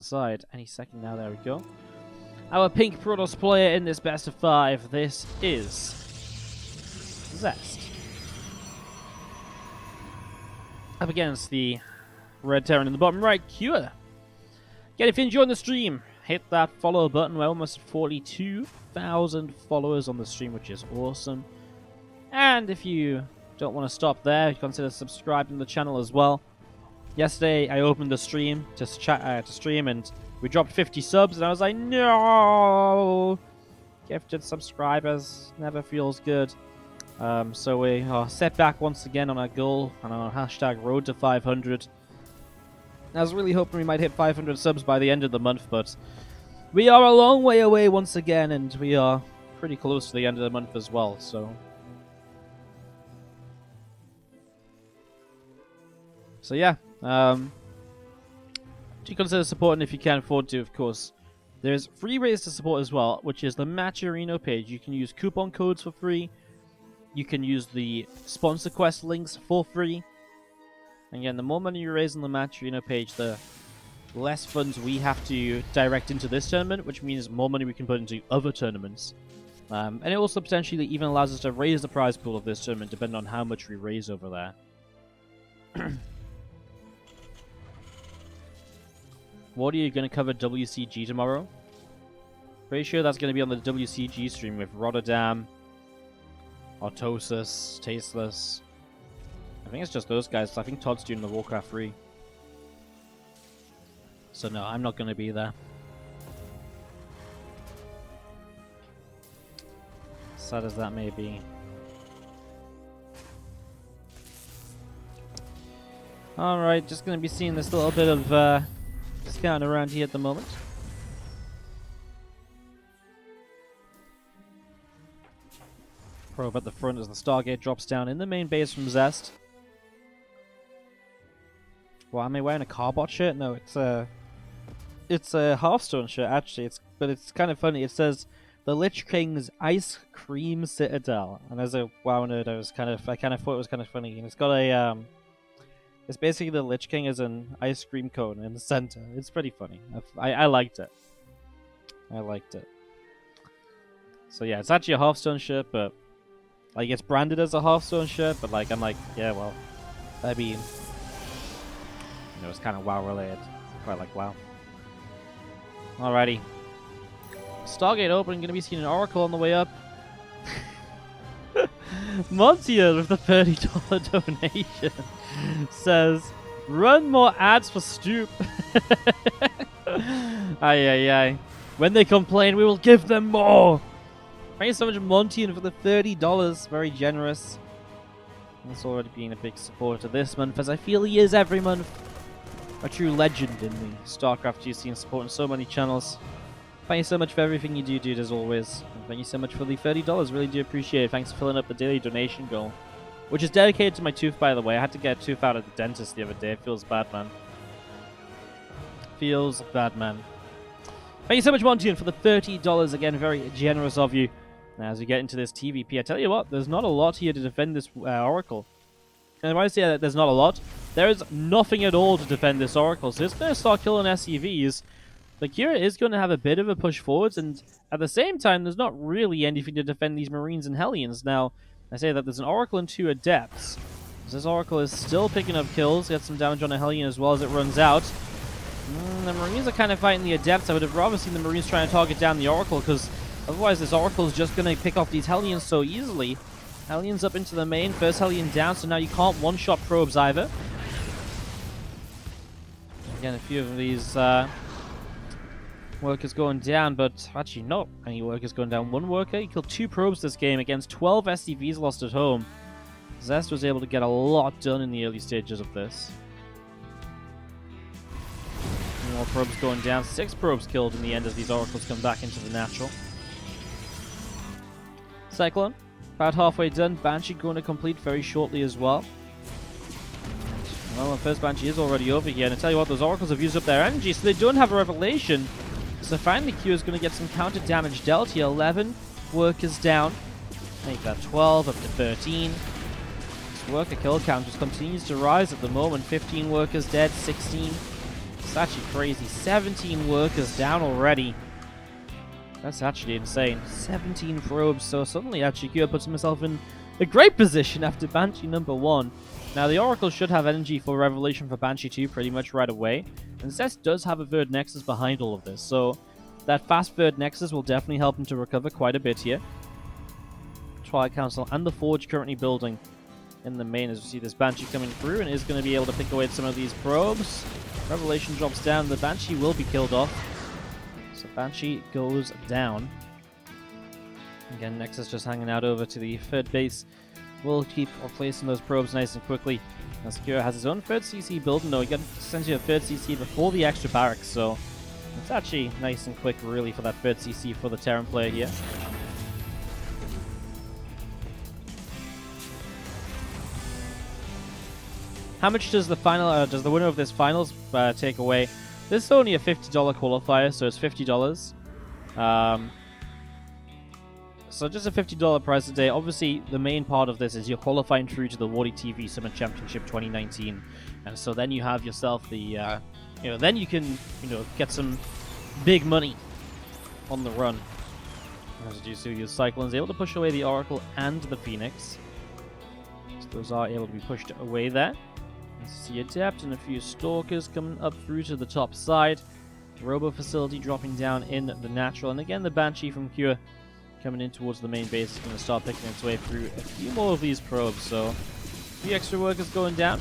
side any second now. There we go. Our pink Protoss player in this best of 5. This is Zest. Up against the red Terran in the bottom right, Cure. Again, if you're enjoying the stream, hit that follow button. We're almost at 42,000 followers on the stream, which is awesome. And if you don't want to stop there, consider subscribing to the channel as well. Yesterday, I opened the stream to stream, and we dropped 50 subs, and I was like, no! Gifted subscribers never feels good. So we are set back once again on our goal, on our hashtag road to 500. I was really hoping we might hit 500 subs by the end of the month, but we are a long way away once again, and we are pretty close to the end of the month as well, so... So yeah, do consider supporting if you can afford to, of course. There's free ways to support as well, which is the Matcherino page. You can use coupon codes for free. You can use the sponsor quest links for free. And again, the more money you raise on the Matcherino page, the less funds we have to direct into this tournament, which means more money we can put into other tournaments. And it also potentially even allows us to raise the prize pool of this tournament, depending on how much we raise over there. What are you going to cover WCG tomorrow? Pretty sure that's going to be on the WCG stream with Rotterdam, Autosis, Tasteless. I think it's just those guys. I think Todd's doing the Warcraft 3. So no, I'm not going to be there. Sad as that may be. Alright, just going to be seeing this little bit of scouting around here at the moment. Probe at the front as the Stargate drops down in the main base from Zest. Well, am I wearing a Carbot shirt? No, it's a Hearthstone shirt actually. But it's kind of funny. It says the Lich King's Ice Cream Citadel, and as a WoW nerd, I kind of thought it was kind of funny. And it's got a it's basically the Lich King as an ice cream cone in the center. It's pretty funny. I liked it. I liked it. So yeah, it's actually a Hearthstone shirt, but like it's branded as a Hearthstone shirt, but like I'm like, yeah, well, I mean, it's kind of WoW related. Quite like WoW. Alrighty. Stargate open. Gonna be seeing an Oracle on the way up. Montier with the $30 donation says, run more ads for Stoop. Ay. When they complain, we will give them more. Thank you so much, Montier, for the $30. Very generous. He's already been a big supporter this month, as I feel he is every month. A true legend in the StarCraft GC and supporting so many channels. Thank you so much for everything you do, dude, as always. And thank you so much for the $30. Really do appreciate it. Thanks for filling up the daily donation goal. Which is dedicated to my tooth, by the way. I had to get a tooth out of the dentist the other day. It feels bad, man. Feels bad, man. Thank you so much, Montian, for the $30. Again, very generous of you. Now, as we get into this TVP, I tell you what, there's not a lot here to defend this Oracle. And when I say that there's not a lot, there is nothing at all to defend this Oracle. So it's going to start killing SCVs. But Kira is going to have a bit of a push forwards, and at the same time, there's not really anything to defend these Marines and Hellions. Now, I say that there's an Oracle and 2 Adepts. So this Oracle is still picking up kills, gets some damage on a Hellion as well as it runs out. The Marines are kind of fighting the Adepts. I would have rather seen the Marines trying to target down the Oracle, because otherwise this Oracle is just going to pick off these Hellions so easily. Hellions up into the main, first Hellion down, so now you can't one-shot probes either. Again, a few of these workers going down, but actually not any workers going down. One worker, he killed 2 probes this game against 12 SCVs lost at home. Zest was able to get a lot done in the early stages of this. More probes going down. 6 probes killed in the end as these Oracles come back into the natural. Cyclone, about halfway done. Banshee going to complete very shortly as well. Well, the first Banshee is already over here, and I tell you what, those Oracles have used up their energy, so they don't have a Revelation. So finally, Q is going to get some counter damage dealt here. 11 workers down. Make that 12 up to 13. This worker kill count just continues to rise at the moment. 15 workers dead, 16 It's actually crazy. 17 workers down already. That's actually insane. 17 probes, so suddenly actually Kyo puts himself in a great position after Banshee number 1. Now the Oracle should have energy for Revelation for Banshee 2 pretty much right away, and Zest does have a third Nexus behind all of this, so that fast third Nexus will definitely help him to recover quite a bit here. Twilight Council and the Forge currently building in the main as we see this Banshee coming through and is going to be able to pick away at some of these probes. Revelation drops down, the Banshee will be killed off. So Banshee goes down. Again, Nexus just hanging out over to the third base. We'll keep replacing those probes nice and quickly. Now Sekiro has his own third CC building though. He got essentially a third CC before the extra barracks, so it's actually nice and quick really for that third CC for the Terran player here. How much does the final, does the winner of this finals take away? This is only a $50 qualifier, so it's $50. So just a $50 prize today. Obviously, the main part of this is you're qualifying through to the Warty TV Summit Championship 2019, and so then you have yourself the, then you can, get some big money on the run. As you see, your Cyclone's able to push away the Oracle and the Phoenix. So those are able to be pushed away there. See Adept and a few Stalkers coming up through to the top side. Robo Facility dropping down in the natural. And again, the Banshee from Cure coming in towards the main base is going to start picking its way through a few more of these probes. So, a few extra workers going down.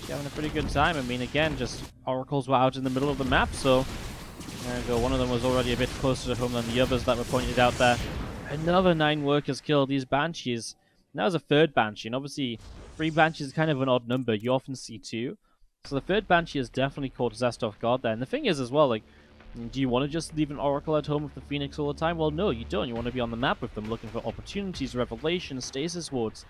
Having a pretty good time. I mean, again, just Oracles were out in the middle of the map. So, there we go. One of them was already a bit closer to home than the others that were pointed out there. Another 9 workers killed. These Banshees. Now there's a third Banshee, and obviously 3 Banshees is kind of an odd number. You often see 2. So the third Banshee has definitely caught Zest off guard there. And the thing is as well, like, do you want to just leave an Oracle at home with the Phoenix all the time? Well, no, you don't. You want to be on the map with them, looking for opportunities, revelations, stasis wards.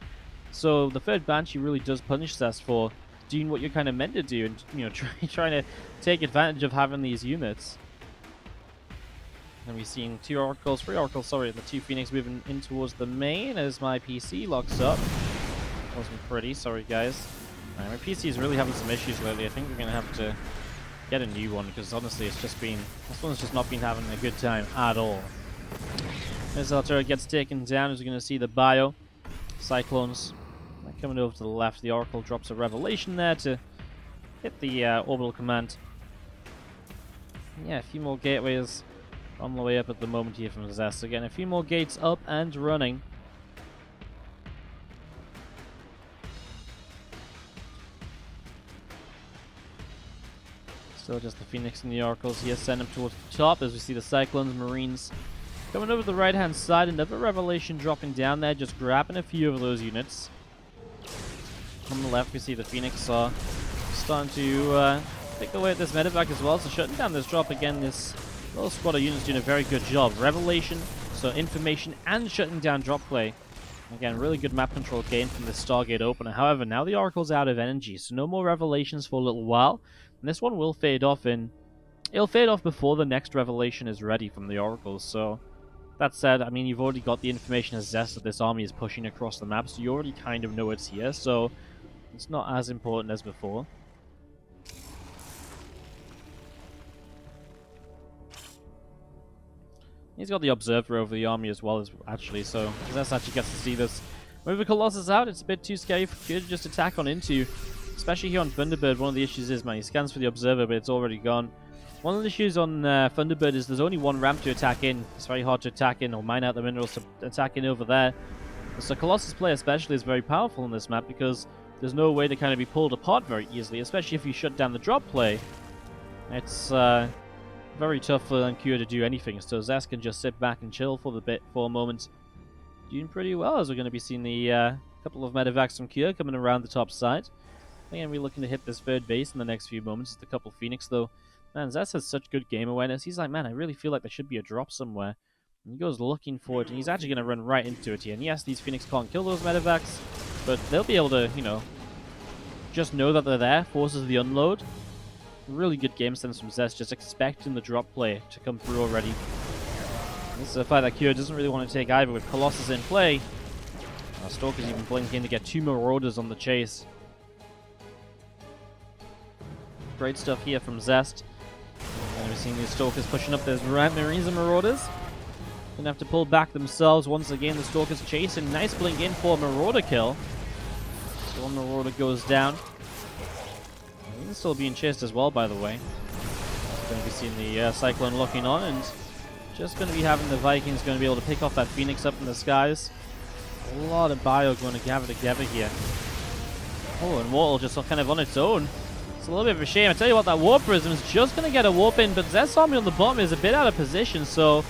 So the third Banshee really does punish Zest for doing what you're kind of meant to do, and trying to take advantage of having these units. And we're seeing 3 Oracles, sorry, the 2 Phoenix moving in towards the main as my PC locks up. Wasn't pretty, sorry guys. My PC is really having some issues lately. I think we're going to have to get a new one, because honestly it's just been, this one's just not been having a good time at all. As our turret gets taken down, as we're going to see the Bio Cyclones coming over to the left. The Oracle drops a Revelation there to hit the orbital command. Yeah, a few more gateways on the way up at the moment here from Zest. Again, a few more gates up and running. Still just the Phoenix and the Oracles here. Send them towards the top as we see the Cyclones, Marines coming over the right-hand side. Another Revelation dropping down there, just grabbing a few of those units. On the left, we see the Phoenix are starting to pick away at this medevac as well. So shutting down this drop again, this little squad of units doing a very good job. Revelation, so information and shutting down drop play. Again, really good map control gain from the Stargate opener. However, now the Oracle's out of energy, so no more Revelations for a little while. And this one will fade off it'll fade off before the next Revelation is ready from the Oracles. So, that said, I mean, you've already got the information as Zest that this army is pushing across the map, so you already kind of know it's here, so it's not as important as before. He's got the Observer over the army as well, actually, so Zest actually gets to see this. Moving Colossus out, it's a bit too scary for Kyo to just attack on into. Especially here on Thunderbird, one of the issues is, man, he scans for the Observer, but it's already gone. One of the issues on Thunderbird is there's only one ramp to attack in. It's very hard to attack in or mine out the minerals to attack in over there. So Colossus play especially is very powerful in this map because there's no way to kind of be pulled apart very easily, especially if you shut down the drop play. It's very tough for Lankua to do anything, so Zest can just sit back and chill for a moment. Doing pretty well, as we're going to be seeing the couple of medevacs from Kyo coming around the top side. Again, we're looking to hit this third base in the next few moments. It's a couple Phoenix, though. Man, Zest has such good game awareness. He's like, man, I really feel like there should be a drop somewhere. And he goes looking for it, and he's actually going to run right into it here. And yes, these Phoenix can't kill those medevacs, but they'll be able to, just know that they're there, forces the unload. Really good game sense from Zest, just expecting the drop play to come through already. This is a fight that Kyo doesn't really want to take either with Colossus in play. Stalker's even blinking to get 2 more orders on the chase. Great stuff here from Zest. And we're seeing these Stalkers pushing up. There's Marines and Marauders. Gonna have to pull back themselves. Once again, the Stalkers chasing. Nice blink in for a Marauder kill. So one Marauder goes down. He's still being chased as well, by the way. Going to be seeing the Cyclone locking on, and just going to be having the Vikings going to be able to pick off that Phoenix up in the skies. A lot of bio going to gather together here. Oh, and Mortal just kind of on its own. It's a little bit of a shame. I tell you what, that Warp Prism is just going to get a warp in, but Zest's army on the bottom is a bit out of position, so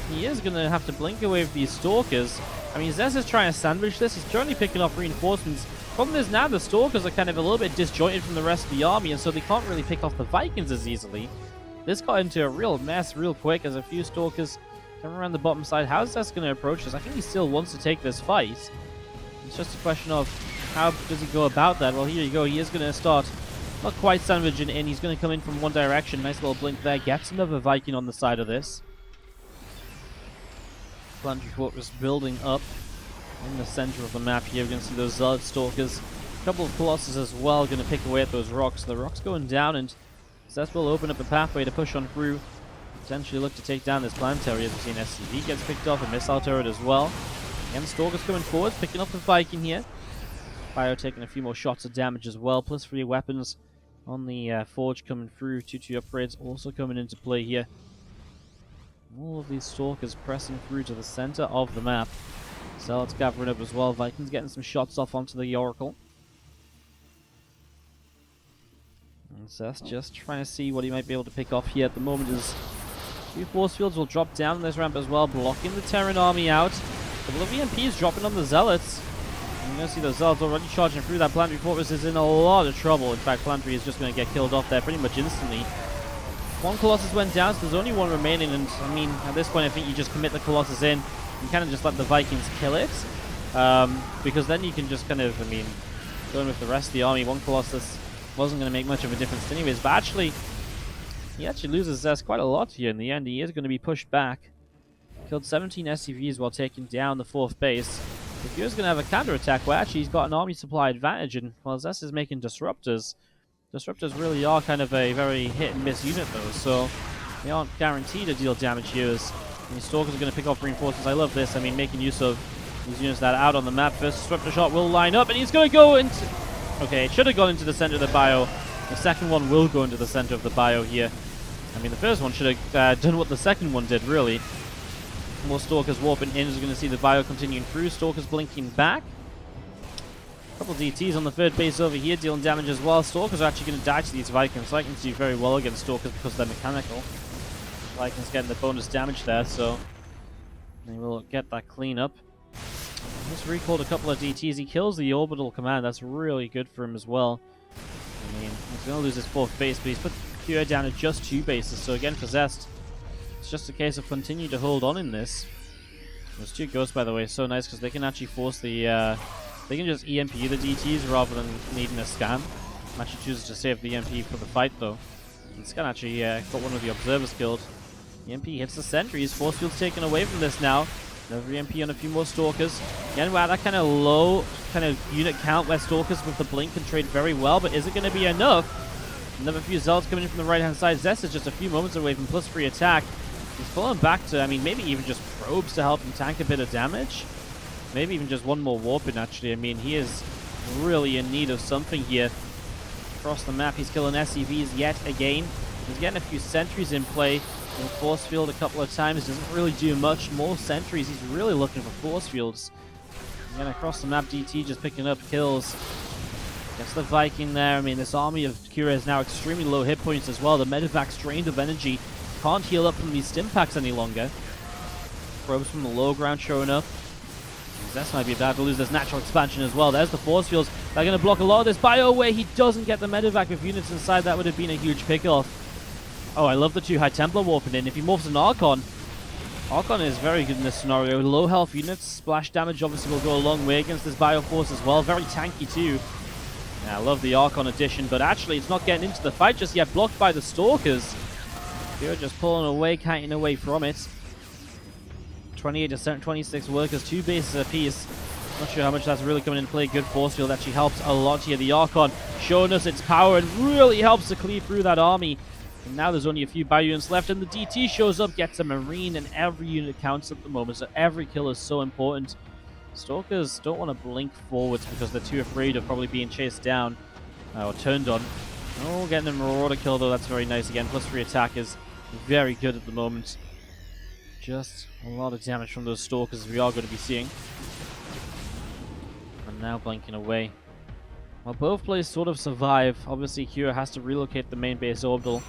he is going to have to blink away with these Stalkers. I mean, Zest is trying to sandwich this. He's currently picking off reinforcements. Problem is now the Stalkers are kind of a little bit disjointed from the rest of the army, and so they can't really pick off the Vikings as easily. This got into a real mess real quick as a few Stalkers come around the bottom side. How's Zest going to approach this? I think he still wants to take this fight. It's just a question of how does he go about that. Well, here you go. He is going to start not quite sandwiching in. He's going to come in from one direction. Nice little blink there. Gets another Viking on the side of this. Planetary Fortress building up in the center of the map here. We're going to see those Zealot Stalkers. A couple of Colossus as well going to pick away at those rocks. The rocks going down, and Zest will open up a pathway to push on through. Potentially look to take down this planetary. As we've seen, SCV gets picked off, a missile turret as well. Again, Stalkers coming forward, picking up the Viking here. Bio taking a few more shots of damage as well. Plus 3 weapons on the Forge coming through. 2-2 upgrades also coming into play here. All of these Stalkers pressing through to the center of the map. Zealots gathering up as well. Vikings getting some shots off onto the Oracle. And Zest just trying to see what he might be able to pick off here at the moment. As few force fields will drop down this ramp as well, blocking the Terran army out. A couple of EMPs dropping on the Zealots. And you're going to see those Zealots already charging through. That Planetary Fortress is in a lot of trouble. In fact, Planetary is just going to get killed off there pretty much instantly. One Colossus went down, so there's only one remaining, and I mean, at this point I think you just commit the Colossus in and kind of just let the Vikings kill it. Because then you can just kind of, I mean, go in with the rest of the army. One Colossus wasn't going to make much of a difference anyways, but actually, he actually loses Zest quite a lot here in the end. He is going to be pushed back. Killed 17 SCVs while taking down the 4th base. If Gear's going to have a counter-attack where actually he's got an army supply advantage, and while Zest is making Disruptors, Disruptors really are kind of a very hit-and-miss unit though, so they aren't guaranteed to deal damage here. As these Stalkers are going to pick off reinforcements. I love this. I mean, making use of these units that are out on the map. First Disruptor shot will line up, and he's going to go into... Okay, it should have gone into the center of the bio. The second one will go into the center of the bio here. I mean, the first one should have done what the second one did, really. More Stalkers warping in, as we're going to see the bio continuing through. Stalkers blinking back. A couple of DTs on the 3rd base over here, dealing damage as well. Stalkers are actually going to die to these Vikings. Vikings do very well against Stalkers because they're mechanical. Vikings getting the bonus damage there, so they will get that clean up. Just recalled a couple of DTs. He kills the Orbital Command. That's really good for him as well. I mean, he's going to lose his 4th base, but he's put Cure down to just 2 bases. So again, for Zest, it's just a case of continue to hold on in this. Those 2 ghosts, by the way, so nice because they can actually force the... they can just EMP the DTs rather than needing a scam. I'm actually choosing to save the EMP for the fight, though. This guy actually got one of the observers killed. EMP hits the sentries. Force field's taken away from this now. Another EMP on a few more Stalkers. Again, wow, that kind of low unit count where Stalkers with the blink can trade very well, but is it going to be enough? Another few Zealots coming in from the right-hand side. Zest is just a few moments away from +3 attack. He's pulling back to, I mean, maybe even just probes to help him tank a bit of damage. Maybe even just one more warping, actually. I mean, he is really in need of something here. Across the map, he's killing SCVs yet again. He's getting a few sentries in play. In force field a couple of times, doesn't really do much. More sentries, he's really looking for force fields. Again, across the map, DT just picking up kills. Gets the Viking there. I mean, this army of Kira is now extremely low hit points as well. The medevac's drained of energy. Can't heal up from these stim packs any longer. Probes from the low ground showing up. Zest might be about to lose this natural expansion as well. There's the force fields. They're going to block a lot of this bio away. He doesn't get the medevac with units inside. That would have been a huge pickoff. Oh, I love the 2 High Templar warping in. If he morphs an Archon, Archon is very good in this scenario. Low health units, splash damage obviously will go a long way against this bio force as well. Very tanky too. Yeah, I love the Archon addition, but actually it's not getting into the fight just yet. Blocked by the Stalkers. They're just pulling away, kiting away from it. 28 to 26 workers, 2 bases apiece. Not sure how much that's really coming into play. Good force field actually helps a lot here. The Archon showing us its power and really helps to clear through that army. And now there's only a few bio units left, and the DT shows up, gets a Marine, and every unit counts at the moment, so every kill is so important. Stalkers don't want to blink forwards because they're too afraid of probably being chased down or turned on. Oh, getting a Marauder kill, though, that's very nice again. +3 attack is very good at the moment. Just a lot of damage from those Stalkers we are going to be seeing. And now blinking away. Well, both players sort of survive. Obviously, Kua has to relocate the main base orbital.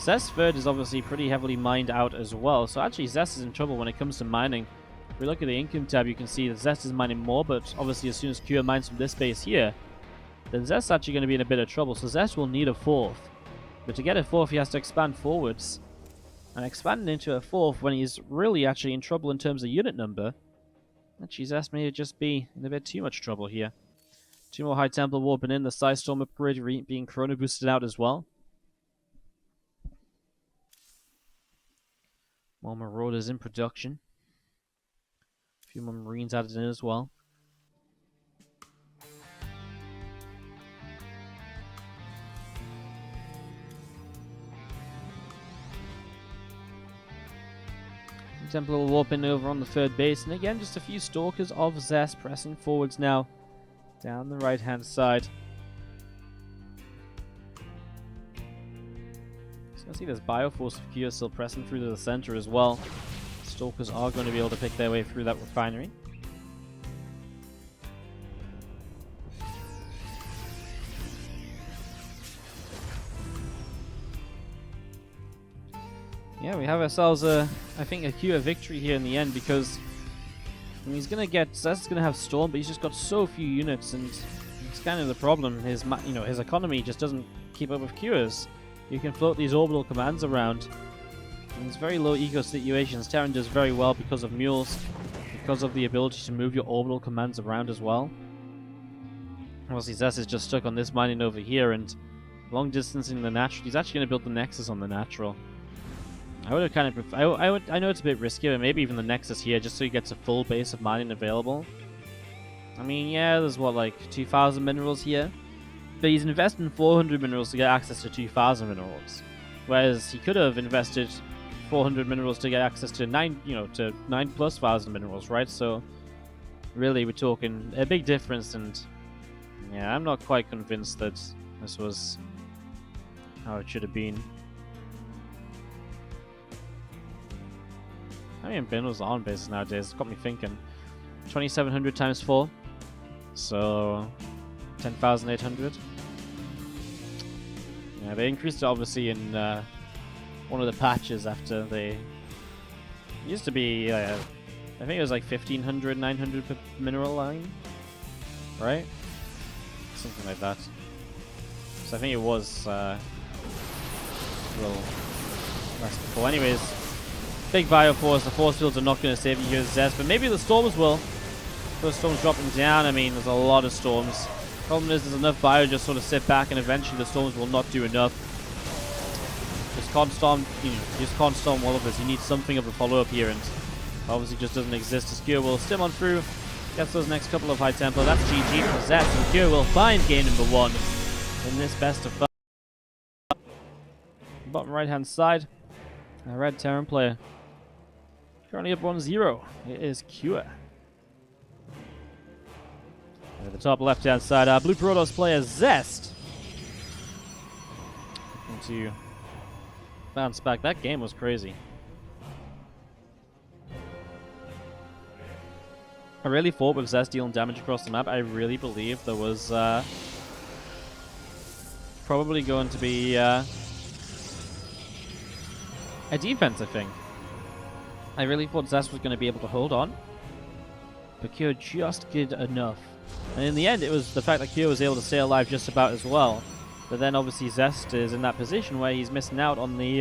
Zest's third is obviously pretty heavily mined out as well. So actually, Zest is in trouble when it comes to mining. If we look at the income tab, you can see that Zest is mining more, but obviously as soon as Kua mines from this base here, then Zest's actually going to be in a bit of trouble. So Zest will need a fourth. But to get a fourth, he has to expand forwards. And expanding into a fourth when he's really actually in trouble in terms of unit number, actually Zest may just be in a bit too much trouble here. 2 more High Templar warping in, the Psystorm upgrade being Chrono boosted out as well. More Marauders in production. A few more Marines added in as well. Templar will warp in over on the third base, and again, just a few Stalkers of Zest pressing forwards now down the right-hand side. So I see there's Bioforce of Kua still pressing through to the center as well. Stalkers are going to be able to pick their way through that refinery. Yeah, we have ourselves I think a Kua victory here in the end, because he's gonna get Zest's gonna have Storm, but he's just got so few units, and it's kind of the problem. His his economy just doesn't keep up with Kua's. You can float these orbital commands around. In these very low eco situations, Terran does very well because of mules, because of the ability to move your orbital commands around as well. Obviously, Zest is just stuck on this mining over here, and long distance in the natural. He's actually going to build the Nexus on the natural. I would have kind of I know it's a bit risky, but maybe even the Nexus here, just so he gets a full base of mining available. I mean, yeah, there's what, like 2,000 minerals here, but he's investing 400 minerals to get access to 2,000 minerals, whereas he could have invested 400 minerals to get access to 9,000+ minerals, right? So really, we're talking a big difference, and yeah, I'm not quite convinced that this was how it should have been. How many minerals are on bases nowadays? It's got me thinking. 2,700 times 4, so 10,800. Yeah, they increased it obviously in one of the patches after they... It used to be, I think it was like 1,500, 900 per mineral line, right? Something like that. So I think it was a little less before. Anyways, big Bioforce. The force fields are not going to save you here, Zest, but maybe the storms will. Those storms dropping down, I mean, there's a lot of storms. Problem is, there's enough bio to just sort of sit back, and eventually the storms will not do enough. Just can't storm, just can't storm all of this. You need something of a follow-up here, and obviously just doesn't exist. As Kua will stim on through, gets those next couple of High Templar. That's GG for Zest, and Kua will find game number 1 in this best of 5. Bottom right-hand side, a red Terran player. Currently up 1-0. It is Kua. At the top left-hand side, our Blue Protoss player Zest. Looking to bounce back. That game was crazy. I really thought with Zest dealing damage across the map, I really believe there was probably going to be a defense, I think. I really thought Zest was going to be able to hold on, but Kua just did enough. And in the end, it was the fact that Kua was able to stay alive just about as well. But then obviously Zest is in that position where he's missing out on the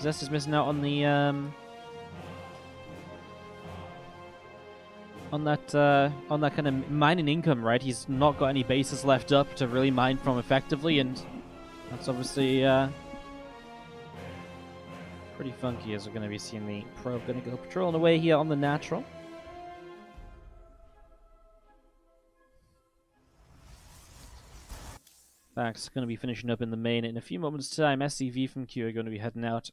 Zest is missing out on the on that kind of mining income, right? He's not got any bases left up to really mine from effectively, and that's obviously pretty funky, as we're going to be seeing the probe going to go patrolling away here on the natural. That's going to be finishing up in the main in a few moments' time. SCV from Q are going to be heading out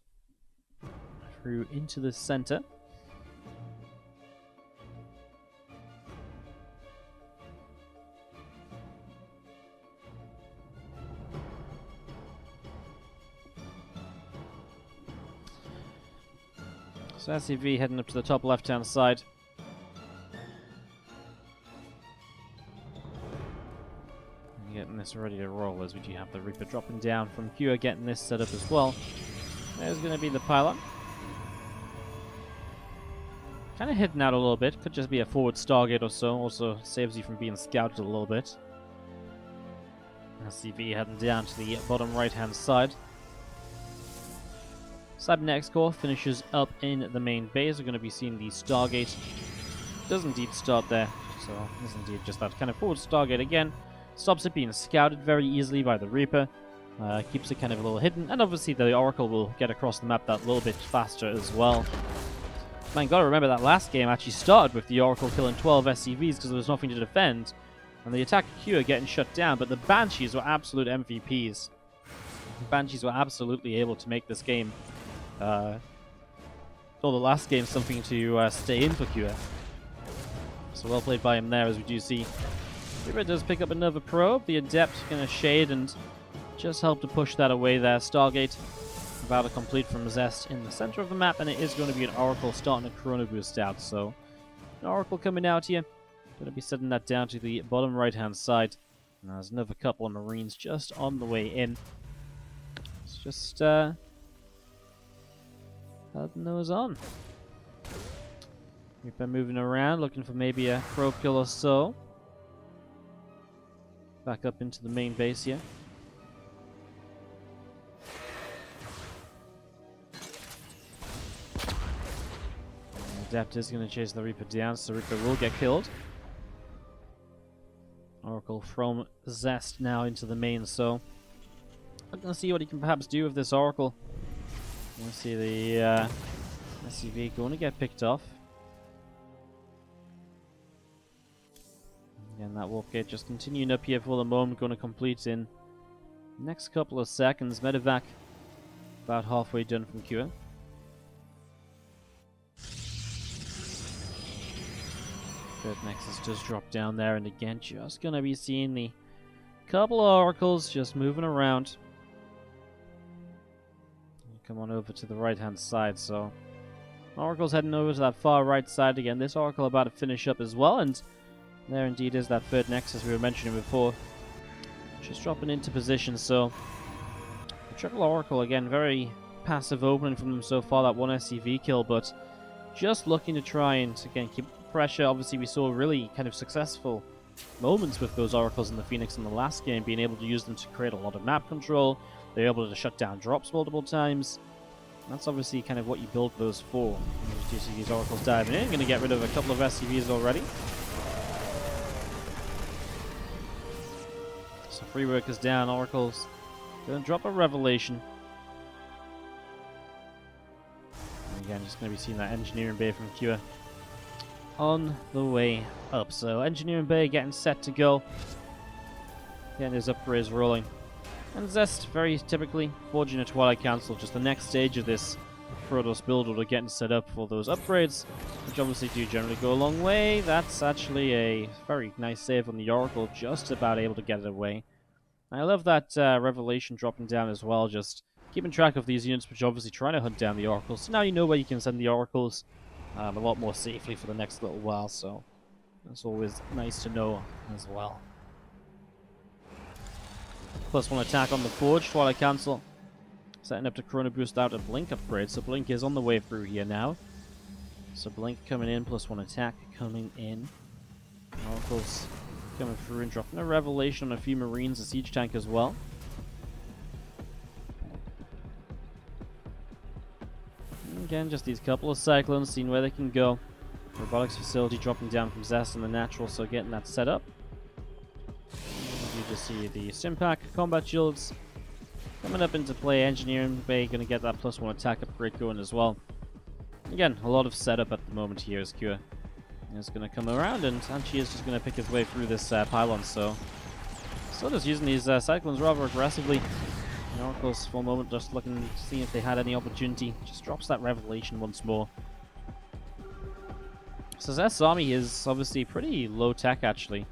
through into the center. So SCV heading up to the top left-hand side. Getting this ready to roll as we do have the Reaper dropping down from Q, getting this set up as well. There's going to be the pylon. Kind of hidden out a little bit. Could just be a forward Stargate or so. Also saves you from being scouted a little bit. SCV heading down to the bottom right-hand side. Cybernetics Core finishes up in the main base. We're going to be seeing the Stargate. Does indeed start there. So is indeed just that kind of forward Stargate again. Stops it being scouted very easily by the Reaper. Keeps it kind of a little hidden. And obviously the Oracle will get across the map that little bit faster as well. Man, gotta remember that last game actually started with the Oracle killing 12 SCVs because there was nothing to defend. And the attack Q are getting shut down, but the Banshees were absolute MVPs. The Banshees were absolutely able to make this game, or the last game, something to stay in for Q. So well played by him there, as we do see. Reaper does pick up another probe. The Adept going to shade and just help to push that away there. Stargate about to complete from Zest in the center of the map, and it is going to be an Oracle starting a Chrono Boost out. So an Oracle coming out here. Going to be setting that down to the bottom right-hand side. And there's another couple of Marines just on the way in. It's just having those on. Reaper moving around, looking for maybe a probe kill or so. Back up into the main base here. Adept is going to chase the Reaper down, so Reaper will get killed. Oracle from Zest now into the main, so I'm going to see what he can perhaps do with this Oracle. We'll see the SCV going to get picked off. Again, that warp gate just continuing up here for the moment, going to complete in the next couple of seconds. Medevac about halfway done from Q. Third Nexus does drop down there, and again, just going to be seeing the couple of Oracles just moving around. Come on over to the right-hand side, so Oracle's heading over to that far right side again. This Oracle about to finish up as well, and there indeed is that third Nexus we were mentioning before. Just dropping into position, so the triple Oracle again, very passive opening from them so far, that one SCV kill, but just looking to try and again keep pressure. Obviously we saw really kind of successful moments with those Oracles in the Phoenix in the last game, being able to use them to create a lot of map control. They're able to shut down drops multiple times. And that's obviously kind of what you build those for. You see these Oracles diving in, going to get rid of a couple of SCVs already. So free workers down, Oracles going to drop a Revelation. And again, just going to be seeing that Engineering Bay from Q on the way up. So Engineering Bay getting set to go. Getting his upgrades rolling. And Zest, very typically, forging a Twilight Council, just the next stage of this Protoss build order, getting set up for those upgrades, which obviously do generally go a long way. That's actually a very nice save on the Oracle, just about able to get it away. I love that Revelation dropping down as well, just keeping track of these units, which are obviously trying to hunt down the Oracles. So now you know where you can send the Oracles a lot more safely for the next little while, so that's always nice to know as well. +1 attack on the Forge, Twilight Council setting up to Chrono Boost out a Blink upgrade, so Blink is on the way through here now. So Blink coming in, +1 attack coming in. Oracles coming through and dropping a Revelation on a few Marines, a Siege Tank as well. And again, just these couple of Cyclones, seeing where they can go. Robotics Facility dropping down from Zest and the Natural, so getting that set up. You just see the Stimpack, Combat Shields coming up into play. Engineering Bay going to get that +1 attack upgrade going as well. Again, a lot of setup at the moment here as Q is going to come around, and Anchi is just going to pick his way through this pylon, so Still just using these Cyclones rather aggressively. The Oracles for a moment just looking to see if they had any opportunity. Just drops that Revelation once more. So Zest's army is obviously pretty low tech actually.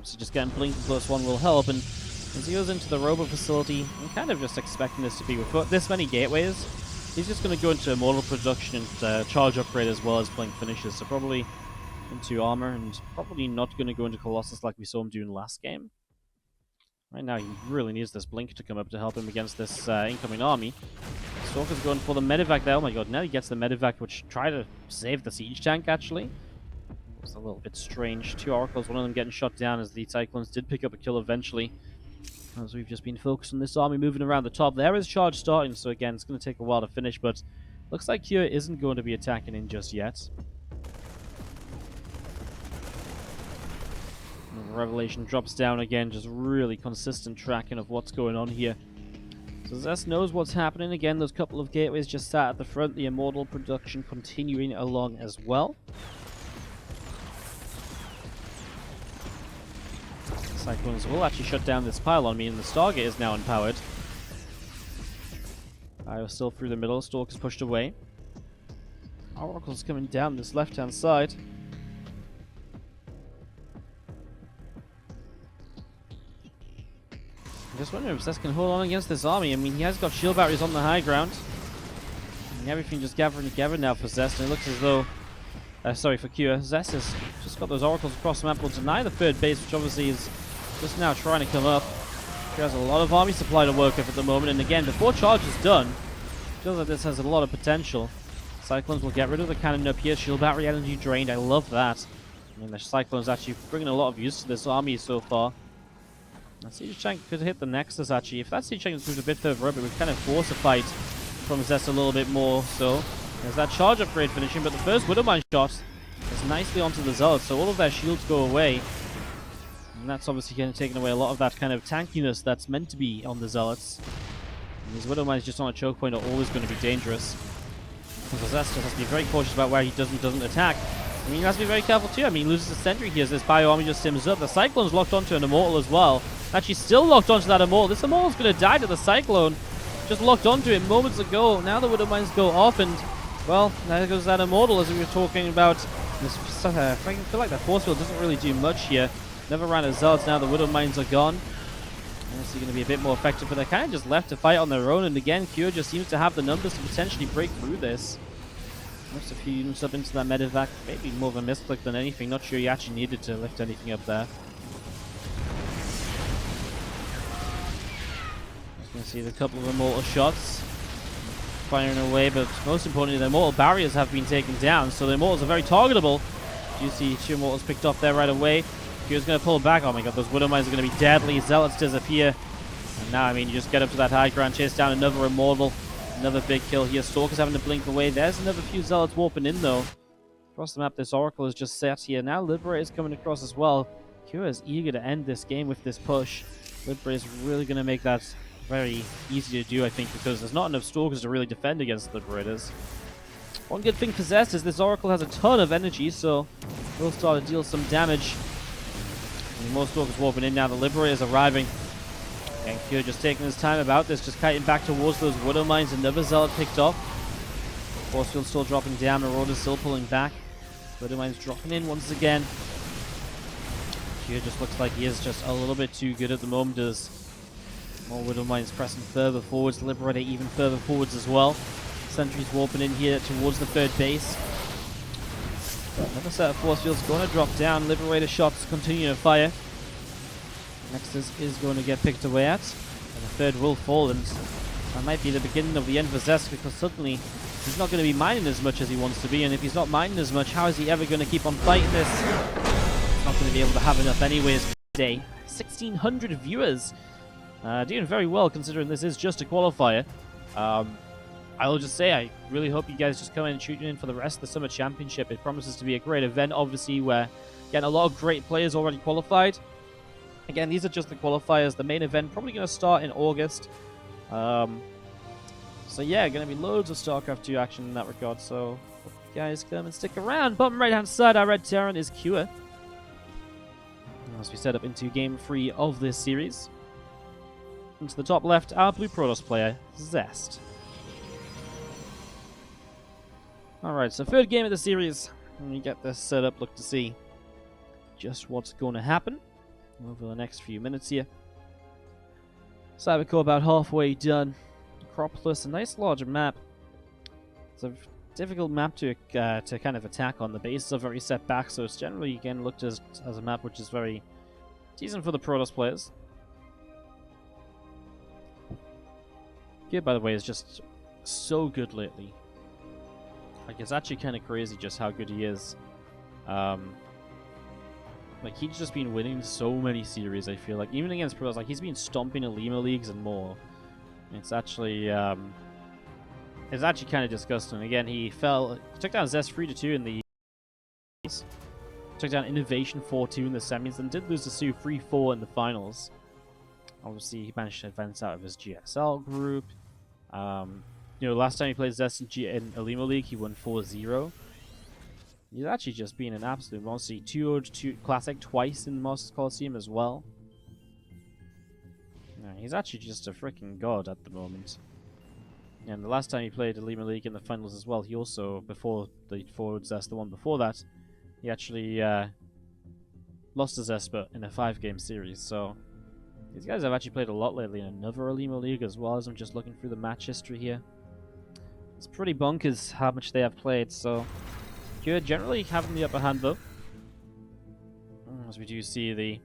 So just getting Blink +1 will help, and as he goes into the Robo facility, I'm kind of just expecting this to be with this many gateways. He's just going to go into Immortal production and charge upgrade as well as Blink finishes, so probably into armor, and probably not going to go into Colossus like we saw him do in last game. Right now he really needs this Blink to come up to help him against this incoming army. Stalker's going for the Medivac there. Oh my god, now he gets the Medivac, which tried to save the Siege Tank actually. It's a little bit strange. 2 Oracles, one of them getting shot down as the Cyclones did pick up a kill eventually. As we've just been focused on this army moving around the top. There is charge starting, so again, it's going to take a while to finish, but looks like Kua isn't going to be attacking in just yet. And Revelation drops down again, just really consistent tracking of what's going on here. So Zest knows what's happening. Again, those couple of gateways just sat at the front. The Immortal production continuing along as well. Cyclones will actually shut down this pylon, meaning the Stargate is now unpowered. Io's still through the middle. Stalker's pushed away. Oracle's coming down this left-hand side. I'm just wondering if Zest can hold on against this army. I mean, he has got shield batteries on the high ground. And everything just gathering together now for Zest, and it looks as though... sorry, for Kua. Zest has just got those Oracles across the map. Will deny the third base, which obviously is just now trying to come up. He has a lot of army supply to work with at the moment, and again, before charge is done, feels like this has a lot of potential. Cyclones will get rid of the cannon up here. Shield battery energy drained. I love that. I mean, the Cyclones actually bringing a lot of use to this army so far. That Siege Tank could hit the Nexus actually. If that Siege Tank is moved a bit further up, it would kind of force a fight from Zest a little bit more. So there's that charge upgrade finishing, but the first Widowmine shot is nicely onto the Zealots, so all of their shields go away. And that's obviously going to take away a lot of that kind of tankiness that's meant to be on the Zealots. And these Widowmines just on a choke point are always going to be dangerous. So Zest just has to be very cautious about where he does and doesn't attack. I mean, he has to be very careful too. I mean, he loses a sentry here as this Bio army just sims up. The Cyclone's locked onto an Immortal as well. Actually, still locked onto that Immortal. This Immortal's going to die to the Cyclone. Just locked onto it moments ago. Now the Widowmines go off, and well, there goes that Immortal as we were talking about. This, I feel like that force field doesn't really do much here. Never ran as Zealots. Now the Widowmines are gone. Honestly, going to be a bit more effective, but they're kind of just left to fight on their own. And again, Kua just seems to have the numbers to potentially break through this. Lifts a few units up into that Medivac. Maybe more of a misclick than anything. Not sure he actually needed to lift anything up there. Just going to see the couple of Immortal shots firing away, but most importantly, the Immortal barriers have been taken down, so the Immortals are very targetable. You see 2 Immortals picked off there right away. Kua's going to pull back. Oh my god, those Widowmines are going to be deadly. Zealots disappear. And now, I mean, you just get up to that high ground, chase down another Immortal. Another big kill here. Stalker's having to blink away. There's another few Zealots warping in, though. Across the map, this Oracle is just set here. Now Liberator's coming across as well. Kua is eager to end this game with this push. Liberator's really going to make that very easy to do, I think, because there's not enough Stalkers to really defend against Liberators. One good thing possessed is this Oracle has a ton of energy, so we'll start to deal some damage. And more Stalkers warping in now. The Liberator's arriving. And Kua just taking his time about this, just kiting back towards those Widowmines. Another Zealot picked off. Force field still dropping down. Marauder's still pulling back. Widowmines dropping in once again. Kua just looks like he is just a little bit too good at the moment as more Widowmines pressing further forwards. Liberator even further forwards as well. Sentries warping in here towards the third base. Another set of force fields going to drop down. Liberator shots continue to fire. Nexus is going to get picked away at, and the third will fall, and that might be the beginning of the end for Zest, because suddenly he's not going to be mining as much as he wants to be, and if he's not mining as much, how is he ever going to keep on fighting this? He's not going to be able to have enough anyways today. 1,600 viewers. Doing very well considering this is just a qualifier. I'll just say, I really hope you guys just come in and tune in for the rest of the Summer Championship. It promises to be a great event, obviously, where getting a lot of great players already qualified. Again, these are just the qualifiers. The main event probably going to start in August. So yeah, going to be loads of StarCraft 2 action in that regard. So hope you guys come and stick around. Bottom right-hand side, our Red Terran is Kua. As we set up into game 3 of this series. And to the top left, our blue Protoss player, Zest. Alright, so third game of the series. Let me get this set up, look to see just what's going to happen over the next few minutes here. Cybercore about halfway done. Acropolis, a nice large map. It's a difficult map to kind of attack on. The bases are very set back, so it's generally again looked as a map which is very decent for the Protoss players. Kid, by the way, is just so good lately. Like, it's actually kind of crazy just how good he is. Like, he's just been winning so many series, I feel like. Even against pros, like, he's been stomping Alima leagues and more. It's actually kind of disgusting. Again, he took down Zest 3-2 in the took down Innovation 4-2 in the semis, and did lose to Sue 3-4 in the finals. Obviously, he managed to advance out of his GSL group. Last time he played Zest in Alima League, he won 4-0. He's actually just been an absolute monster. He 2-0 Classic twice in the Masters Coliseum as well. Yeah, he's actually just a freaking god at the moment. And the last time he played Alima League in the finals as well, he also, before Zest, the one before that, he actually lost to Zest in a 5-game series. So these guys have actually played a lot lately in another Alima League as well, as I'm just looking through the match history here. It's pretty bonkers how much they have played, so Cure generally having the upper hand though. As we do see the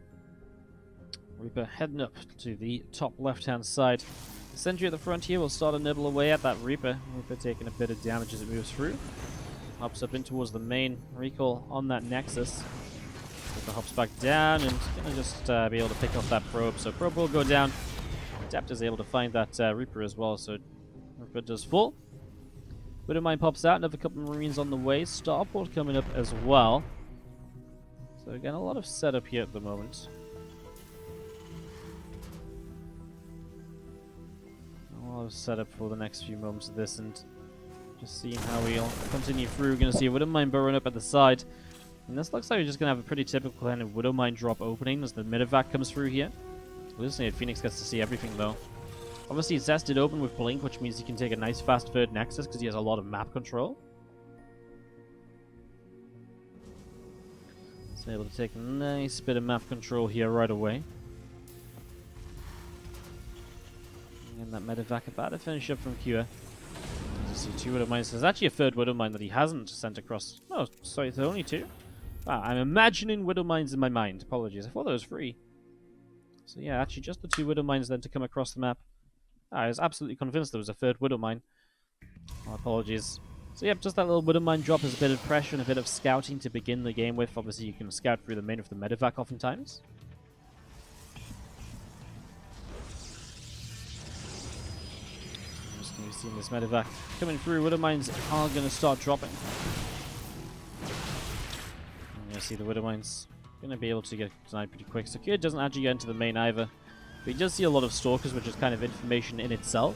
Reaper heading up to the top left-hand side. The Sentry at the front here will start to nibble away at that Reaper. Reaper taking a bit of damage as it moves through. Hops up in towards the main recall on that Nexus. Reaper hops back down and gonna just be able to pick up that probe. So probe will go down. Adept is able to find that Reaper as well, so Reaper does full. Widowmine pops out, another couple of Marines on the way. Starport coming up as well. So again, a lot of setup here at the moment. A lot of setup for the next few moments of this, and just seeing how we'll continue through. We're going to see a Widowmine burrowing up at the side. And this looks like we're just going to have a pretty typical kind of Widowmine drop opening as the Medivac comes through here. Hallucinated Phoenix gets to see everything though. Obviously, Zest did open with Blink, which means he can take a nice fast third Nexus because he has a lot of map control. So able to take a nice bit of map control here right away. And that Medivac about to finish up from Cure. You see 2 Widowmines. There's actually a third Widowmine that he hasn't sent across. Oh, sorry, there's only 2. Wow, I'm imagining Widowmines in my mind. Apologies, I thought there was 3. So yeah, actually just the 2 Widowmines then to come across the map. I was absolutely convinced there was a third Widowmine. Oh, apologies. So yeah, just that little Widowmine drop is a bit of pressure and a bit of scouting to begin the game with. Obviously, you can scout through the main of the Medivac oftentimes. I'm just going to be seeing this Medivac coming through. Widowmines are going to start dropping. I'm going to see the Widowmines going to be able to get denied pretty quick. So Kid doesn't actually get into the main either. But he does see a lot of Stalkers, which is kind of information in itself.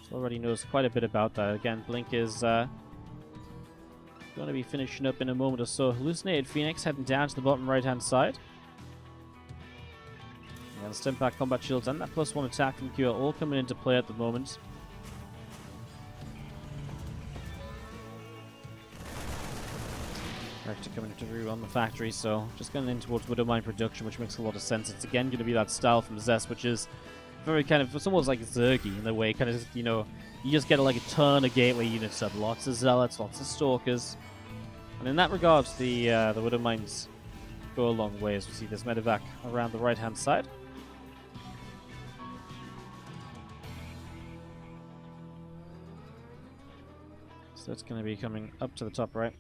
So already knows quite a bit about that. Again, Blink is going to be finishing up in a moment or so. Hallucinated Phoenix heading down to the bottom right-hand side. And Stimpack Combat Shields and that +1 attack from Q are all coming into play at the moment. Character coming through on the factory, so just going in towards Widowmine production, which makes a lot of sense. It's again going to be that style from Zest, which is very kind of, it's almost like Zergy in the way, kind of, you know, you just get like a ton of gateway units up, lots of Zealots, lots of Stalkers. And in that regard, the Widowmines go a long way, as we see this Medivac around the right-hand side. So it's going to be coming up to the top right.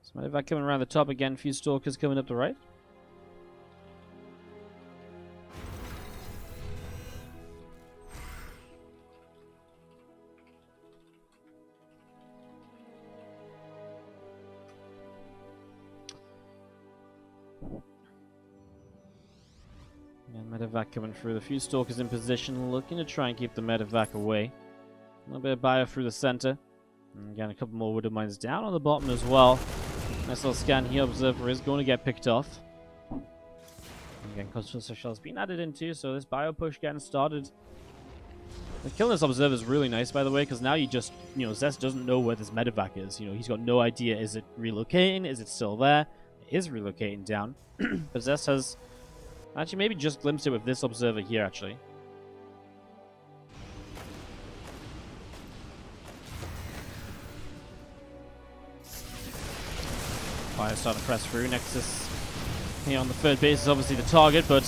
So Medivac coming around the top again, a few Stalkers coming up the right. Medevac coming through. The few Stalkers in position, looking to try and keep the Medevac away. A little bit of bio through the center. And again, a couple more Widow Mines down on the bottom as well. Nice little scan here. Observer is going to get picked off. Again, Constructor Shell's been added into, so this bio push getting started. The killing this Observer is really nice, by the way, because now you just, Zest doesn't know where this Medevac is. He's got no idea. Is it relocating? Is it still there? It is relocating down. But Zest has actually maybe just glimpsed it with this Observer here, actually. Fire starting to press through. Nexus here on the third base is obviously the target, but,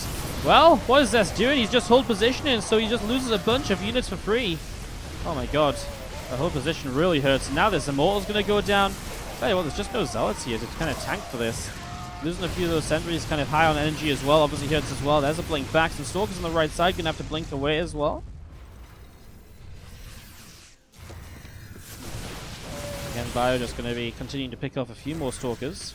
well, what is Zest doing? He's just hold positioning, so he just loses a bunch of units for free. Oh my god. The whole position really hurts. Now this Immortal's going to go down. Tell you what, there's just no Zealots here to kind of tank for this. Losing a few of those sentries, kind of high on energy as well, obviously hurts as well. There's a blink back. Some Stalkers on the right side going to have to blink away as well. Again, Bio just going to be continuing to pick off a few more Stalkers.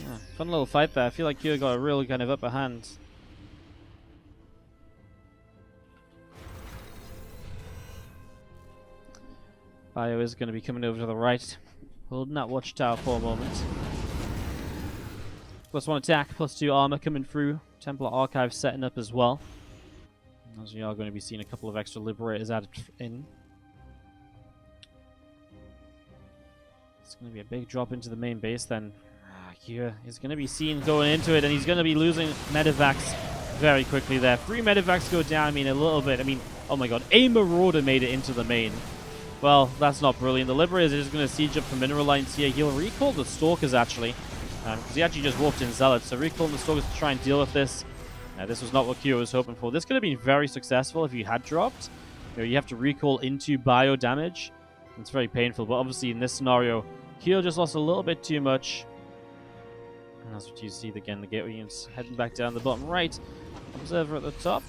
Yeah, fun little fight there. I feel like Kyo got a real kind of upper hand. Bio is going to be coming over to the right, holding that watchtower for a moment. +1 attack, +2 armor coming through. Templar Archive setting up as well. As we are going to be seeing a couple of extra Liberators added in. It's going to be a big drop into the main base then. Kyo is going to be seen going into it, and he's going to be losing Medevacs very quickly there. 3 Medevacs go down, a little bit. Oh my god, a Marauder made it into the main. Well, that's not brilliant. The Liberators are just going to siege up the mineral lines here. He'll recall the Stalkers, actually. Because he actually just walked in Zealots. So recalling the Stalkers to try and deal with this. This was not what Kyo was hoping for. This could have been very successful if you had dropped. You have to recall into bio damage. It's very painful. But obviously in this scenario, Kyo just lost a little bit too much. And that's what you see again. The gateway units heading back down the bottom right. Observer at the top.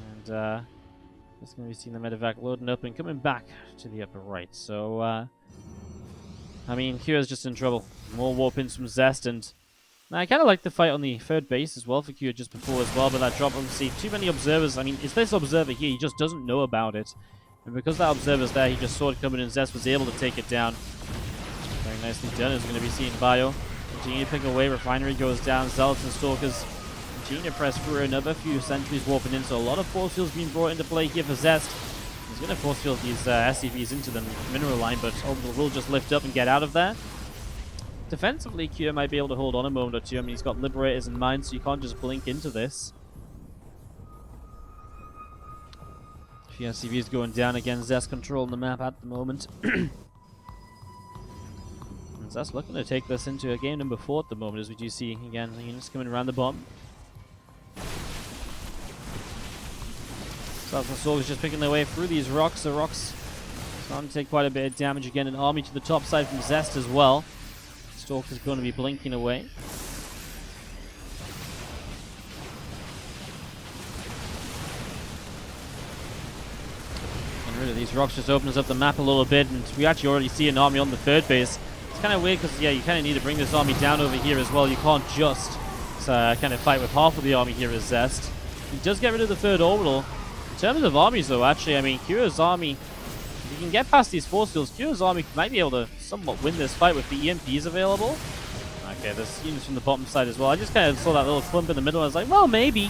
And just going to be seeing the Medevac loading up and coming back to the upper right. So, Kyo's just in trouble. More warp-ins from Zest, and I kind of like the fight on the third base as well for Kyo just before as well, but that drop, obviously, too many Observers. It's this Observer here, he just doesn't know about it. And because that Observer's there, he just saw it coming in, Zest was able to take it down. Very nicely done. It's going to be seen Bio. Continue to pick away, Refinery goes down, Zealots and Stalkers continue to press through. Another few sentries warping in, so a lot of force fields being brought into play here for Zest. He's going to force field these SCVs into the mineral line, but Orbital will just lift up and get out of there. Defensively, Kyo might be able to hold on a moment or two. He's got Liberators in mind, so you can't just blink into this. A few SCVs going down again. Zest controlling the map at the moment. And Zest looking to take this into a game number 4 at the moment, as we do see, again, the units coming around the bottom. South and Stalkers just picking their way through these rocks. The rocks starting to take quite a bit of damage again. An army to the top side from Zest as well. Stalker's going to be blinking away. Getting rid of these rocks just opens up the map a little bit, and we actually already see an army on the third base. It's kind of weird because, yeah, you kind of need to bring this army down over here as well. You can't just kind of fight with half of the army here as Zest. He does get rid of the third orbital. In terms of armies, though, actually, Kyo's army, if you can get past these force fields, Kyo's army might be able to somewhat win this fight with the EMPs available. Okay, there's units from the bottom side as well. I just kind of saw that little clump in the middle. I was like, well, maybe.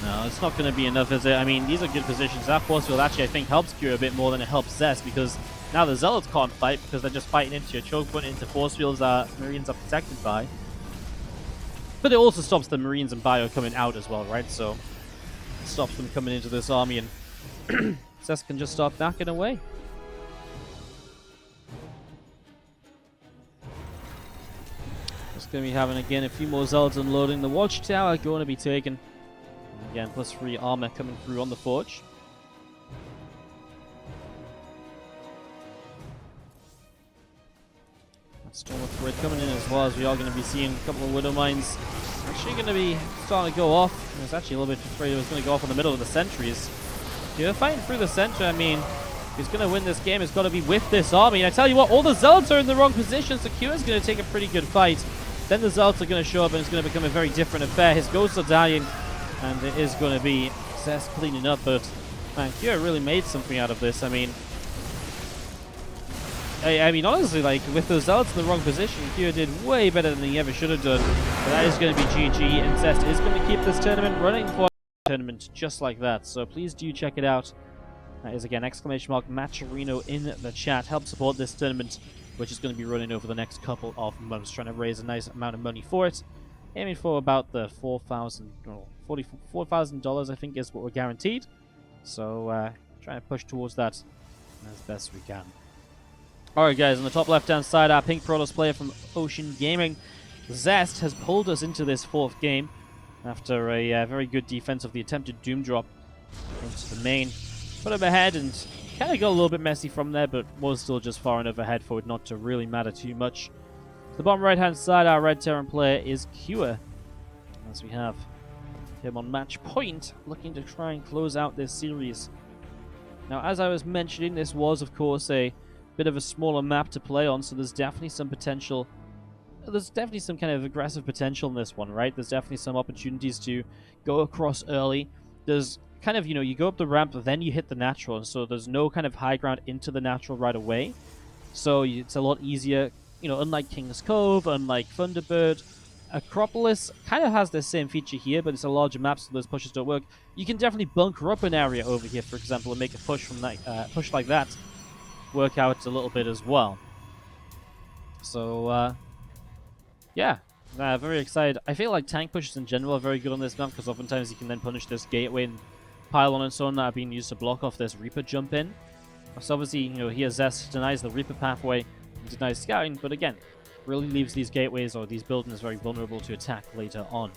No, it's not going to be enough, is it? These are good positions. That force field actually, I think, helps Kyo a bit more than it helps Zest, because now the Zealots can't fight because they're just fighting into a choke point, into force fields that Marines are protected by. But it also stops the Marines and Bio coming out as well, right? So it stops them coming into this army, and Zest can just start backing away. Just going to be having, again, a few more Zealots unloading. The Watchtower going to be taken. And again, +3 armor coming through on the Forge. Storm Thread coming in as well, as we are going to be seeing a couple of Widow Mines actually going to be starting to go off. I was actually a little bit afraid it was going to go off in the middle of the sentries. You're fighting through the center. If he's going to win this game, it's got to be with this army. And I tell you what, all the Zealots are in the wrong position, so Kua is going to take a pretty good fight. Then the Zealots are going to show up, and it's going to become a very different affair. His ghosts are dying, and it is going to be Zest cleaning up, but man, Kua really made something out of this. I mean, honestly, like, with the Zealots in the wrong position, Kua did way better than he ever should have done. But that is going to be GG, and Zest is going to keep this tournament running for a tournament just like that. So please do check it out. That is, again, !Matcherino in the chat. Help support this tournament, which is going to be running over the next couple of months, trying to raise a nice amount of money for it. Aiming for about the $4,000, I think, is what we're guaranteed. So, trying to push towards that as best we can. Alright, guys, on the top left-hand side, our Pink Protoss player from Ocean Gaming, Zest, has pulled us into this fourth game after a very good defense of the attempted Doom drop into the main. Put him ahead and kind of got a little bit messy from there, but was still just far enough ahead for it not to really matter too much. The bottom right-hand side, our Red Terran player is Kua, as we have him on match point, looking to try and close out this series. Now, as I was mentioning, this was, of course, a bit of a smaller map to play on, so there's definitely some potential. There's definitely some kind of aggressive potential in this one, right? There's definitely some opportunities to go across early. There's kind of, you go up the ramp, then you hit the natural, and so there's no kind of high ground into the natural right away. So it's a lot easier, unlike King's Cove, unlike Thunderbird. Acropolis kind of has the same feature here, but it's a larger map, so those pushes don't work. You can definitely bunker up an area over here, for example, and make a push from that, push like that work out a little bit as well. So, yeah. Very excited. I feel like tank pushes in general are very good on this map, because oftentimes you can then punish this gateway and pylon and so on that are being used to block off this Reaper jump in. So obviously, here Zest denies the Reaper pathway and denies scouting, but again, really leaves these gateways or these buildings very vulnerable to attack later on.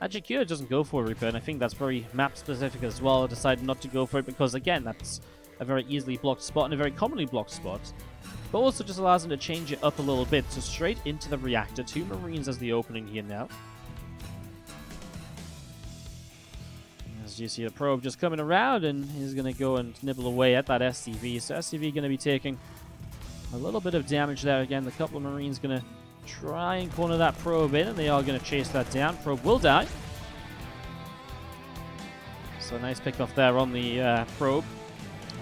Actually, Kua doesn't go for a Reaper, and I think that's very map specific as well. I decided not to go for it because, again, that's a very easily blocked spot and a very commonly blocked spot. But also just allows him to change it up a little bit. So straight into the reactor. 2 Marines as the opening here now. As you see the probe just coming around, and he's going to go and nibble away at that SCV. So SCV going to be taking a little bit of damage there again. The couple of Marines going to try and corner that probe in, and they are going to chase that down. Probe will die. So nice pick off there on the probe.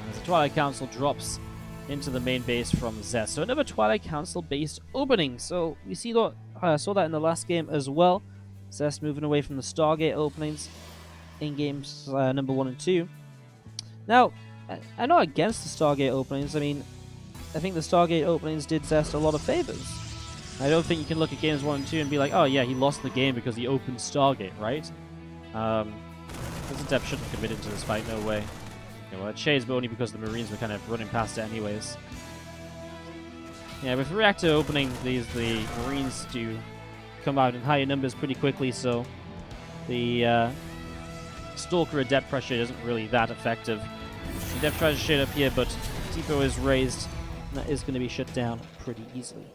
As the Twilight Council drops into the main base from Zest. So another Twilight Council based opening. So we saw that in the last game as well. Zest moving away from the Stargate openings in games number 1 and 2. Now, I'm not against the Stargate openings. I mean, I think the Stargate openings did Zest a lot of favors. I don't think you can look at games 1 and 2 and be like, oh yeah, he lost the game because he opened Stargate, right? Dep shouldn't have committed to this fight, no way. Well, it shades, but only because the Marines were kind of running past it anyways. Yeah, with reactor opening, the Marines do come out in higher numbers pretty quickly, so the Stalker Adept pressure isn't really that effective. Adept tries to shade up here, but Depot is raised, and that is going to be shut down pretty easily.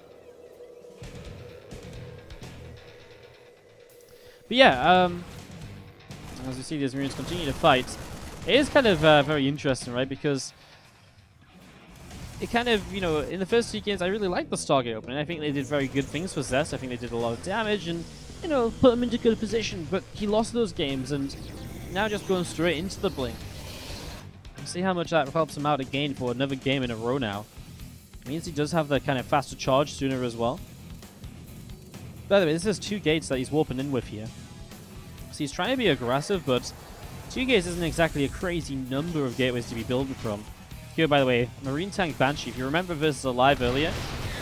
But yeah, as we see these Marines continue to fight, it is kind of very interesting, right? Because it kind of, in the first 2 games, I really liked the Stargate opening. I think they did very good things for Zest. I think they did a lot of damage and, put him into good position. But he lost those games, and now just going straight into the Blink. See how much that helps him out again for another game in a row now. It means he does have the kind of faster charge sooner as well. By the way, this is 2 gates that he's warping in with here. So he's trying to be aggressive, but 2 gates isn't exactly a crazy number of gateways to be building from. Here, by the way, Marine Tank Banshee. If you remember versus Alive earlier,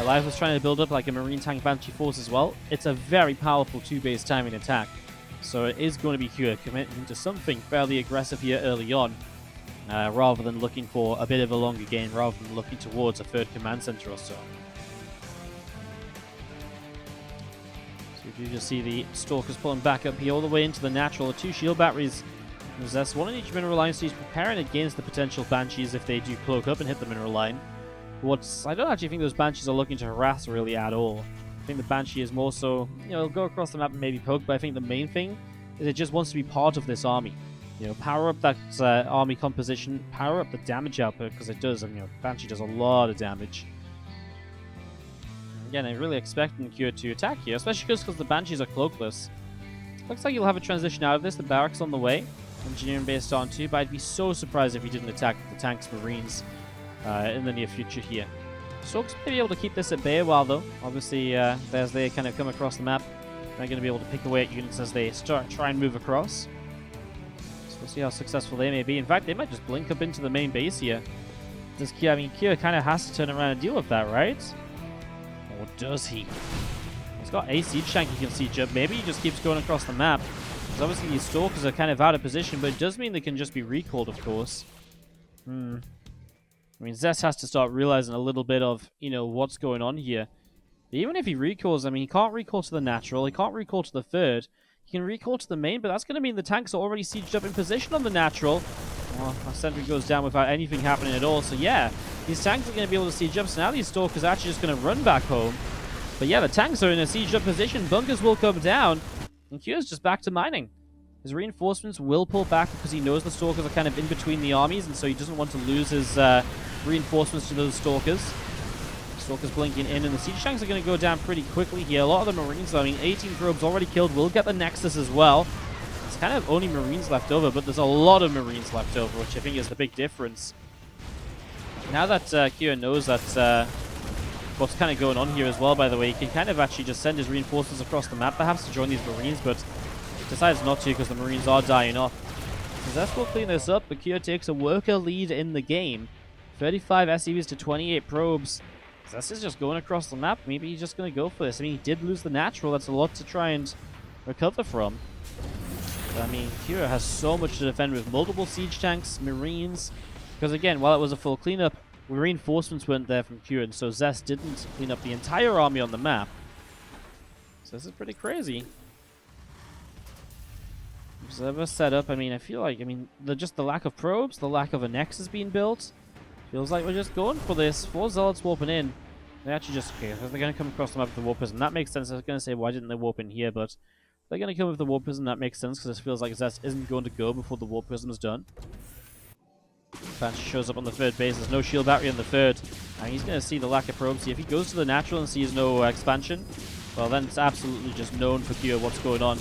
Alive was trying to build up like a Marine Tank Banshee force as well. It's a very powerful 2-base timing attack. So it is going to be Kua committing to something fairly aggressive here early on, rather than looking for a bit of a longer game, rather than looking towards a 3rd command center or so. You just see the Stalkers pulling back up here all the way into the natural. 2 shield batteries. There's 1 in each mineral line, so he's preparing against the potential Banshees if they do cloak up and hit the mineral line. I don't actually think those Banshees are looking to harass really at all. I think the Banshee is more so, it'll go across the map and maybe poke, but I think the main thing is it just wants to be part of this army. You know, power up that army composition, power up the damage output, because it does. I mean, you know, Banshee does a lot of damage. Again, I'm really expecting Kyo to attack here, especially because the Banshees are cloakless. Looks like you'll have a transition out of this. The barracks on the way. Engineering based on too, but I'd be so surprised if he didn't attack the tanks, Marines in the near future here. Storks may be able to keep this at bay a while, though. Obviously, as they kind of come across the map, they're going to be able to pick away at units as they try and move across. So we'll see how successful they may be. In fact, they might just blink up into the main base here. Does Kyo? I mean, Kyo kind of has to turn around and deal with that, right? Or does he? He's got a siege tank he can siege up. Maybe he just keeps going across the map. Because obviously these Stalkers are kind of out of position, but it does mean they can just be recalled, of course. I mean, Zest has to start realizing a little bit of, you know, what's going on here. Even if he recalls, I mean, he can't recall to the natural, he can't recall to the third. He can recall to the main, but that's going to mean the tanks are already sieged up in position on the natural. Well, our sentry goes down without anything happening at all. So yeah, these tanks are going to be able to siege up. So now these Stalkers are actually just going to run back home. But yeah, the tanks are in a siege up position. Bunkers will come down. And Kyo's just back to mining. His reinforcements will pull back because he knows the Stalkers are kind of in between the armies, and so he doesn't want to lose his reinforcements to those Stalkers. Stalkers blinking in, and the siege tanks are going to go down pretty quickly here. A lot of the Marines, I mean, 18 probes already killed. We'll get the Nexus as well. There's kind of only Marines left over, but there's a lot of Marines left over, which I think is the big difference. Now that Kyo knows that what's kind of going on here as well, by the way, he can kind of actually just send his reinforcements across the map, perhaps to join these Marines, but decides not to because the Marines are dying off. So Zest will clean this up, but Kyo takes a worker lead in the game. 35 SCVs to 28 probes. Zest is just going across the map. Maybe he's just going to go for this. I mean, he did lose the natural. That's a lot to try and recover from. But, I mean, Kyo has so much to defend with multiple siege tanks, Marines. Because again, while it was a full cleanup, reinforcements weren't there from Kyo, and so Zest didn't clean up the entire army on the map. So this is pretty crazy. Observer setup, I mean, I feel like, just the lack of probes, the lack of a Nexus being built, feels like we're just going for this. 4 Zealots warping in. They actually just, okay, they're going to come across the map with the Warp Prism. That makes sense. I was going to say, why didn't they warp in here? But they're going to come with the Warp Prism. That makes sense, because it feels like Zest isn't going to go before the Warp Prism is done. Banshee shows up on the third base. There's no shield battery on the third. And he's going to see the lack of probes here. If he goes to the natural and sees no expansion, well, then it's absolutely just known for Kyo what's going on.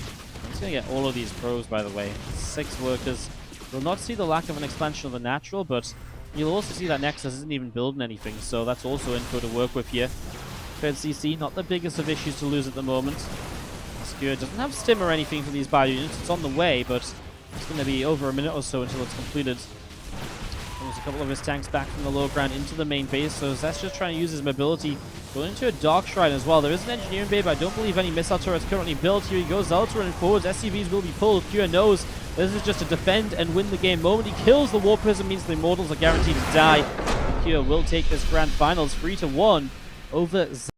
He's going to get all of these probes, by the way. 6 workers. We'll not see the lack of an expansion of the natural, but you'll also see that Nexus isn't even building anything, so that's also info to work with here. Third CC, not the biggest of issues to lose at the moment. Skua doesn't have stim or anything for these bio units. It's on the way, but it's going to be over a minute or so until it's completed. There's a couple of his tanks back from the low ground into the main base, so Zest just trying to use his mobility. Going into a Dark Shrine as well. There is an engineering bay, but I don't believe any missile turrets currently built. Here he goes, Zealots running forwards. SCVs will be pulled. Kyo knows this is just a defend and win the game moment. He kills the Warp Prism, means the Immortals are guaranteed to die. Kyo will take this grand finals 3-1 over Zest.